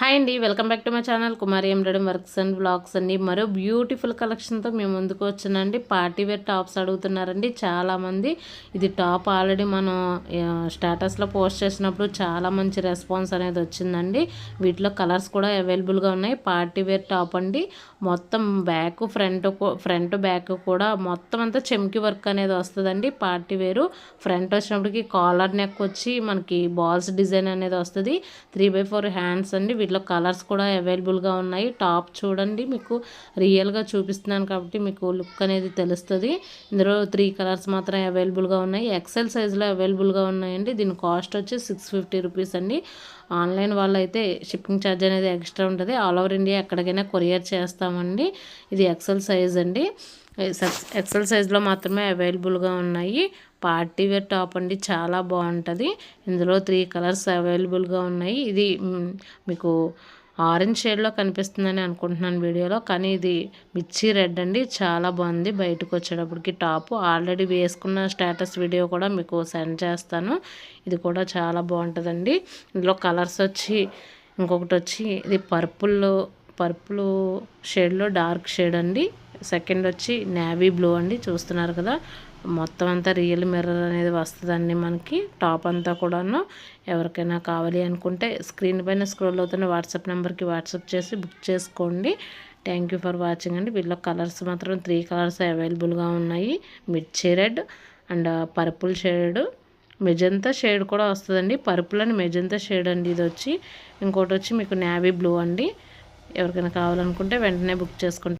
Hi అండి, welcome back to my channel Kumari embroidery works and blogs అండి. మరో beautiful కలెక్షన్తో మేము ముందుకు వచ్చానండి. పార్టీ వేర్ టాప్స్ అడుగుతున్నారండి చాలామంది. ఇది టాప్ ఆల్రెడీ మనం స్టేటస్లో పోస్ట్ చేసినప్పుడు చాలా మంచి రెస్పాన్స్ అనేది వచ్చిందండి. వీటిలో కలర్స్ కూడా అవైలబుల్గా ఉన్నాయి. పార్టీ వేర్ టాప్ అండి. మొత్తం బ్యాక్ ఫ్రంట్ బ్యాక్ కూడా మొత్తం అంతా చెమ్కి వర్క్ అనేది వస్తుందండి. పార్టీ వేరు ఫ్రంట్ వచ్చినప్పటికి కాలర్ నెక్ వచ్చి మనకి బాల్స్ డిజైన్ అనేది వస్తుంది. 3/4 హ్యాండ్స్ అండి. వీటిలో కలర్స్ కూడా అవైలబుల్గా ఉన్నాయి. టాప్ చూడండి, మీకు రియల్గా చూపిస్తున్నాను కాబట్టి మీకు లుక్ అనేది తెలుస్తుంది. ఇందులో 3 కలర్స్ మాత్రమే అవైలబుల్గా ఉన్నాయి. ఎక్సెల్ సైజులో అవైలబుల్గా ఉన్నాయండి. దీని కాస్ట్ వచ్చి 650 రూపీస్ అండి. ఆన్లైన్ వాళ్ళు అయితే షిప్పింగ్ ఛార్జ్ అనేది ఎక్స్ట్రా ఉంటుంది. ఆల్ ఓవర్ ఇండియా ఎక్కడికైనా కొరియర్ చేస్తామండి. ఇది ఎక్సెల్ సైజ్ అండి. ఎక్సెల్ సైజ్లో మాత్రమే అవైలబుల్గా ఉన్నాయి. పార్టీ వేర్ టాప్ అండి, చాలా బాగుంటుంది. ఇందులో 3 కలర్స్ అవైలబుల్గా ఉన్నాయి. ఇది మీకు ఆరెంజ్ షేడ్లో కనిపిస్తుందని అనుకుంటున్నాను వీడియోలో, కానీ ఇది మిర్చి రెడ్ అండి. చాలా బాగుంది. బయటకు వచ్చేటప్పటికి టాప్ ఆల్రెడీ వేసుకున్న స్టేటస్ వీడియో కూడా మీకు సెండ్ చేస్తాను. ఇది కూడా చాలా బాగుంటుందండి. ఇందులో కలర్స్ వచ్చి ఇంకొకటి వచ్చి ఇది పర్పుల్ షేడ్లో డార్క్ షేడ్ అండి. సెకండ్ వచ్చి నేవీ బ్లూ అండి. చూస్తున్నారు కదా, మొత్తం అంతా రియల్ మిర్రర్ అనేది వస్తుందండి మనకి టాప్ అంతా కూడాను. ఎవరికైనా కావాలి అనుకుంటే స్క్రీన్ పైన స్క్రోల్ అవుతున్న వాట్సాప్ నెంబర్కి వాట్సాప్ చేసి బుక్ చేసుకోండి. థ్యాంక్ యూ ఫర్ వాచింగ్ అండి. వీళ్ళ కలర్స్ మాత్రం 3 కలర్స్ అవైలబుల్గా ఉన్నాయి. మిర్చి red and purple shade, magenta shade కూడా వస్తుందండి. పర్పుల్ అండ్ మెజంతా షేడ్ అండి ఇది వచ్చి. ఇంకోటి వచ్చి మీకు నేవీ బ్లూ అండి. ఎవరికైనా కావాలనుకుంటే వెంటనే బుక్ చేసుకుంటారు.